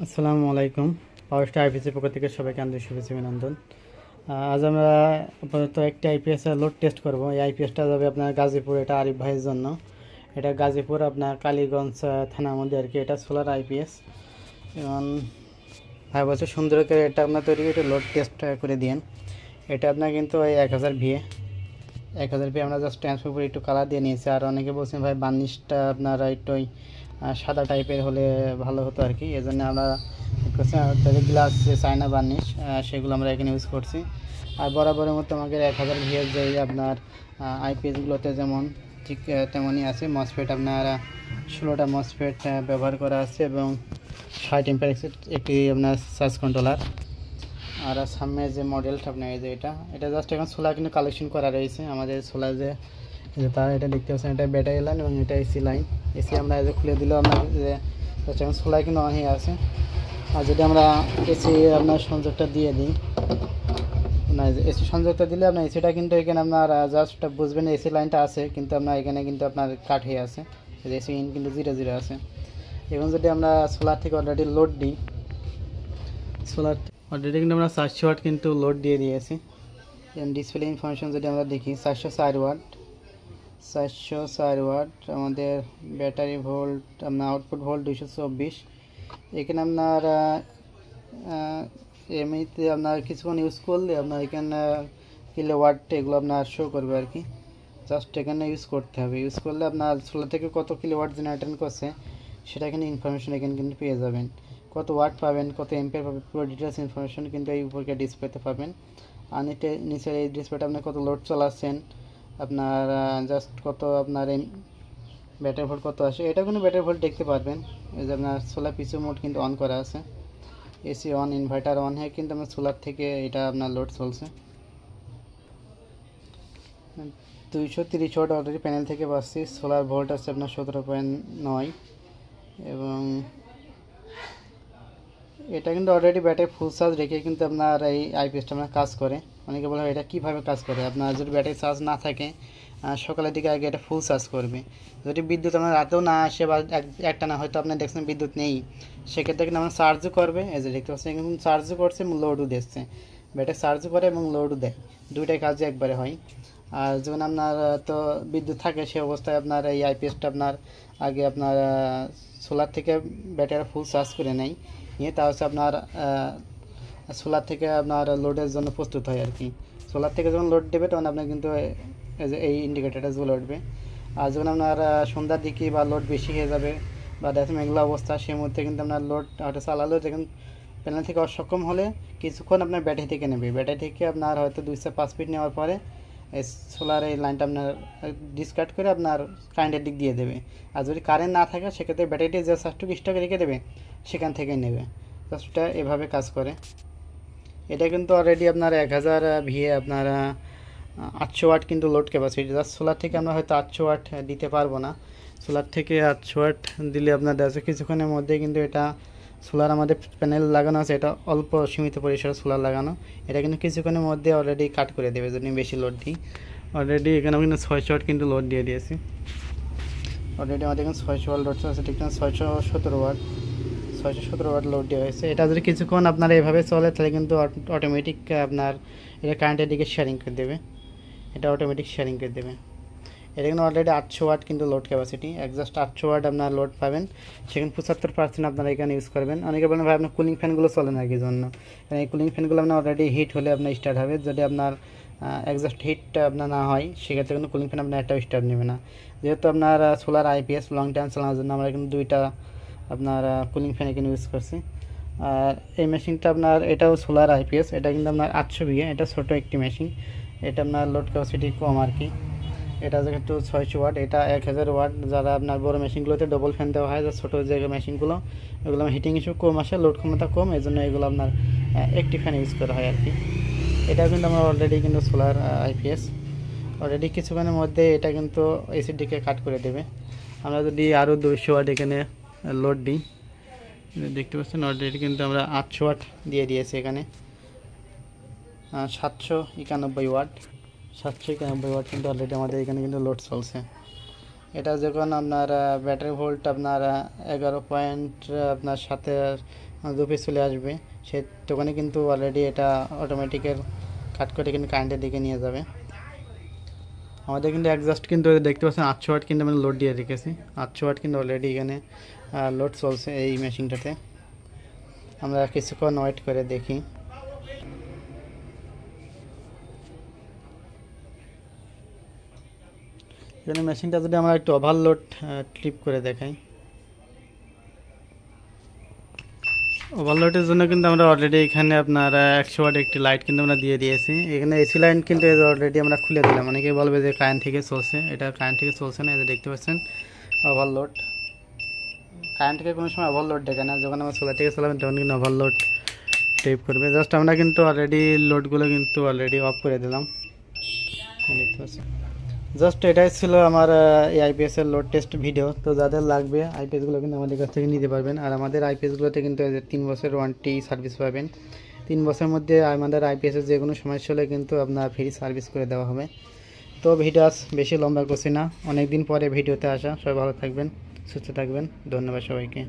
আসসালামু আলাইকুম। পাওয়ার স্টার আইপিএসের পক্ষ থেকে সবাইকে আন্তরিক শুভেচ্ছা অভিনন্দন। আজ আমরা আপাতত একটি আইপিএস লোড টেস্ট করব। এই আইপিএসটা যাবে আপনার গাজীপুর, এটা আরিফ ভাইয়ের জন্য। এটা গাজীপুর আপনার কালীগঞ্জ থানার মধ্যে আর কি। এটা সোলার আইপিএস এবং ভাই বলছে সুন্দর করে এটা আপনার তৈরি করে লোড টেস্ট করে দিয়েন। এটা আপনার কিন্তু ওই 1000 ভিএ আমরা জাস্ট ট্রান্সফার করে একটু কালার দিয়ে নিয়েছি। আর অনেকে বলছেন ভাই বার্নিশটা আপনার একটু ওই সাদা টাইপের হলে ভালো হতো আর কি। এই জন্য আমরা গ্লাস যে চায়না বার্নিশ সেগুলো আমরা এখানে ইউজ করছি। আর বরাবরের মতো আমাদের 1000 ভিএর যে আপনার আইপিএসগুলোতে যেমন ঠিক তেমনই আছে। মসফেট আপনার 16টা মসফেট ব্যবহার করা আছে এবং 60 এম্পিয়ার একটি আপনার চার্জ কন্ট্রোলার। আর সামনে যে মডেলটা আপনার এই যে এটা জাস্ট এখন সোলার কিন্তু কালেকশন করা রয়েছে আমাদের সোলার যে তার এটা দেখতে পাচ্ছেন, এটা ব্যাটারি লাইন এবং এটা এসি লাইন। এসি আমরা এই যে খুলে দিলেও আপনার যে এখন সোলার কিন্তু অন হয়ে আছে। আর যদি আমরা এসি আপনার সংযোগটা দিয়ে দিই, না এসি সংযোগটা দিলে আপনার এসিটা কিন্তু এখানে আপনার জাস্ট বুঝবেন এসি লাইনটা আছে, কিন্তু আপনার এখানে কিন্তু আপনার কাট হয়ে আছে, এসি ইন কিন্তু 0 আছে। এবং যদি আমরা সোলার থেকে অলরেডি লোড দিই, সোলার অলরেডি কিন্তু আমরা 400 ওয়াট কিন্তু লোড দিয়ে দিয়েছি। এবং ডিসপ্লে ইনফরমেশন যদি আমরা দেখি 404 ওয়াট আমাদের ব্যাটারি ভোল্ট, আপনার আউটপুট ভোল্ট 224। এখানে আপনার এমনিতে আপনার কিছুক্ষণ ইউজ করলে আপনার এখানে কিলোওয়াট এগুলো আপনার শো করবে আর কি। জাস্ট এখানে ইউজ করতে হবে, ইউজ করলে আপনার সোলার থেকে কত কিলোওয়াট জেনারেট করছে সেটা এখানে ইনফরমেশন এখানে কিন্তু পেয়ে যাবেন। কত ওয়াট পাবেন, কত এম্পিয়ার পাবেন, পুরো ডিটেলস ইনফরমেশন কিন্তু এই উপরকে ডিসপ্লেতে পাবেন। আর নিচের এই ডিসপ্লেটা আপনি কত লোড চালাচ্ছেন, আপনার জাস্ট কত আপনার ব্যাটারি ভোল্ট কত আসে, এটা কোনো ব্যাটারি ভোল্ট দেখতে পারবেন। এই যে আপনার সোলার পিসি মোড কিন্তু অন করা আছে, এসি অন, ইনভার্টার অন হয়ে কিন্তু আমার সোলার থেকে এটা আপনার লোড চলছে। 230 ওয়াট অলরেডি প্যানেল থেকে পাচ্ছি। সোলার ভোল্ট আছে আপনার 17.9 এবং এটা কিন্তু অলরেডি ব্যাটারি ফুল চার্জ রেখে কিন্তু আপনার এই আইপিএসটা আপনার কাজ করে। অনেকে বলে এটা কীভাবে কাজ করে, আপনার যদি ব্যাটারি চার্জ না থাকে সকালের দিকে আগে এটা ফুল চার্জ করবে। যদি বিদ্যুৎ আপনার রাতেও না আসে বা একটা না হয়তো আপনি দেখছেন বিদ্যুৎ নেই, সেক্ষেত্রে কিন্তু আপনার চার্জও করবে। এই যে দেখতে পাচ্ছেন কিন্তু চার্জও করছে এবং লোডও দিচ্ছে। ব্যাটারি চার্জও করে এবং লোডও দেয়, দুইটাই কাজে একবারে হয়। আর যখন আপনার তো বিদ্যুৎ থাকে সে অবস্থায় আপনার এই আইপিএসটা আপনার আগে আপনার সোলার থেকে ব্যাটারি ফুল চার্জ করে নেয়, নিয়ে তা হচ্ছে আপনার সোলার থেকে আপনার লোডের জন্য প্রস্তুত হয় আর কি। সোলার থেকে যখন লোড দেবে তখন আপনার কিন্তু এই ইন্ডিকেটারটা জ্বলে উঠবে। আর যখন আপনার সন্ধ্যার দিকে বা লোড বেশি হয়ে যাবে বা দেখে মেঘলা অবস্থা, সেই মুহূর্তে কিন্তু আপনার লোড হয়তো চালালেও যখন প্যানেল থেকে অসক্ষম হলে কিছুক্ষণ আপনার ব্যাটারি থেকে নেবে। ব্যাটারি থেকে আপনার হয়তো 205 ফিট নেওয়ার পরে সোলার এই লাইনটা আপনার ডিসকার্ড করে আপনার কারেন্টের দিক দিয়ে দেবে। আর যদি কারেন্ট না থাকে সেক্ষেত্রে ব্যাটারিটি যে চার্জটুকু স্টকে রেখে দেবে সেখান থেকে নেবে। জাস্টটা এভাবে কাজ করে। এটা কিন্তু অলরেডি আপনার 1000 ভিএ আপনার 800 ওয়াট কিন্তু লোড ক্যাপাসিটি। জাস্ট সোলার থেকে আমরা হয়তো 800 ওয়াট দিতে পারবো না। সোলার থেকে 800 ওয়াট দিলে আপনার দেখা কিছুক্ষণের মধ্যে কিন্তু এটা সোলার আমাদের প্যানেল লাগানো আছে, এটা অল্প সীমিত পরিসরে সোলার লাগানো, এটা কিন্তু কিছুক্ষণের মধ্যে অলরেডি কাট করে দেবে যদি বেশি লোড দিই। অলরেডি এখানে কিন্তু 600 ওয়াট কিন্তু লোড দিয়ে দিয়েছি। অলরেডি আমাদের এখানে 600 ওয়াট লোড আছে, ঠিক না 617 ওয়াট লোড দেওয়া হয়েছে। এটা যদি কিছুক্ষণ আপনার এভাবে চলে তাহলে কিন্তু অটোমেটিক আপনার এটা কারেন্টের দিকে শেয়ারিং করে দেবে, এটা অটোমেটিক শেয়ারিং করে দেবে। এটা কিন্তু অলরেডি 800 ওয়াট কিন্তু লোড ক্যাপাসিটি, একজাস্ট 800 ওয়াট আপনার লোড পাবেন। সেখানে 75% আপনারা এখানে ইউজ করবেন। অনেকে বলেন ভাই আপনার কুলিং ফ্যানগুলো চলে না কি জন্য, কারণ এই কুলিং ফ্যানগুলো আপনার অলরেডি হিট হলে আপনার স্টার্ট হবে। যদি আপনার একজাস্ট হিটটা আপনার না হয় সেক্ষেত্রে কিন্তু কুলিং ফ্যান আপনার একটাও স্টার্ট নেবে না। যেহেতু আপনার সোলার আইপিএস লং টাইম চালানোর জন্য আমরা কিন্তু দুইটা আপনার কুলিং ফ্যান এখানে ইউজ করছি। আর এই মেশিনটা আপনার এটাও সোলার আইপিএস, এটা কিন্তু আপনার 800 ভিএ, এটা ছোটো একটি মেশিন, এটা আপনার লোড ক্যাপাসিটি কম আর কি। এটা যেহেতু 600 ওয়াট, এটা 1000 ওয়াট। যারা আপনার বড়ো মেশিনগুলোতে ডবল ফ্যান দেওয়া হয়, যা ছোটো যে মেশিনগুলো এগুলো হিটিং ইস্যু কম আসে, লোড ক্ষমতা কম, এই জন্য এগুলো আপনার একটি ফ্যান ইউজ করা হয় আর কি। এটা কিন্তু আমরা অলরেডি কিন্তু সোলার আইপিএস অলরেডি কিছুক্ষণের মধ্যে এটা কিন্তু এসির দিকে কাট করে দেবে। আমরা যদি আরও 200 ওয়াট এখানে লোড দিই, দেখতে পাচ্ছেন অলরেডি কিন্তু আমরা 800 ওয়াট দিয়ে দিয়েছি এখানে। 791 ওয়াট, 791 ওয়াট কিন্তু অলরেডি আমাদের এখানে কিন্তু লোড চলছে। এটা যখন আপনার ব্যাটারি ভোল্ট আপনার 11 পয়েন্ট আপনার সাথে দু পিস চলে আসবে, সেই দোকানে কিন্তু অলরেডি এটা অটোমেটিকের কাট করে কিন্তু কারেন্টের দিকে নিয়ে যাবে। আমাদের কিন্তু একজাস্ট কিন্তু দেখতে পাচ্ছেন 800 ওয়াট কিন্তু আমি লোড দিয়ে রেখেছি। 800 ওয়াট কিন্তু অলরেডি এখানে লোড চলছে এই মেশিনটাতে। আমরা কিছুক্ষণ ওয়েট করে দেখি। এখানে মেশিনটা যদি আমরা একটু ওভারলোড ট্রিপ করে দেখাই, ওভারলোডের জন্য কিন্তু আমরা অলরেডি এখানে আপনার 100 ওয়াট একটি লাইট কিন্তু আমরা দিয়ে দিয়েছি। এখানে এসি লাইন কিন্তু অলরেডি আমরা খুলে দিলাম। অনেকে বলবে যে কারেন্ট থেকে চলছে, এটা কারেন্ট থেকে চলছে না। এটা দেখতে পাচ্ছেন ওভারলোড, কারেন্ট থেকে কোনো সময় ওভারলোড দেখে না। যখন আমরা সোলার থেকে চালাবেন তখন কিন্তু ওভারলোড ট্রিপ করবে। জাস্ট আমরা কিন্তু অলরেডি লোডগুলো কিন্তু অলরেডি অফ করে দিলাম, দেখতে পাচ্ছেন। জাস্ট এটাই ছিল আমার এই আইপিএসের লোড টেস্ট ভিডিও। তো যাদের লাগবে আইপিএসগুলো কিন্তু আমাদের কাছ থেকে নিতে পারবেন। আর আমাদের আইপিএসগুলোতে কিন্তু 3 বছর ওয়ারেন্টি সার্ভিস পাবেন। 3 বছরের মধ্যে আমাদের আইপিএসের যে কোনো সমস্যা হলে কিন্তু আপনার ফ্রি সার্ভিস করে দেওয়া হবে। তো ভিডিও আজ বেশি লম্বা করছি না, অনেক দিন পরে ভিডিওতে আসা। সবাই ভালো থাকবেন, সুস্থ থাকবেন, ধন্যবাদ সবাইকে।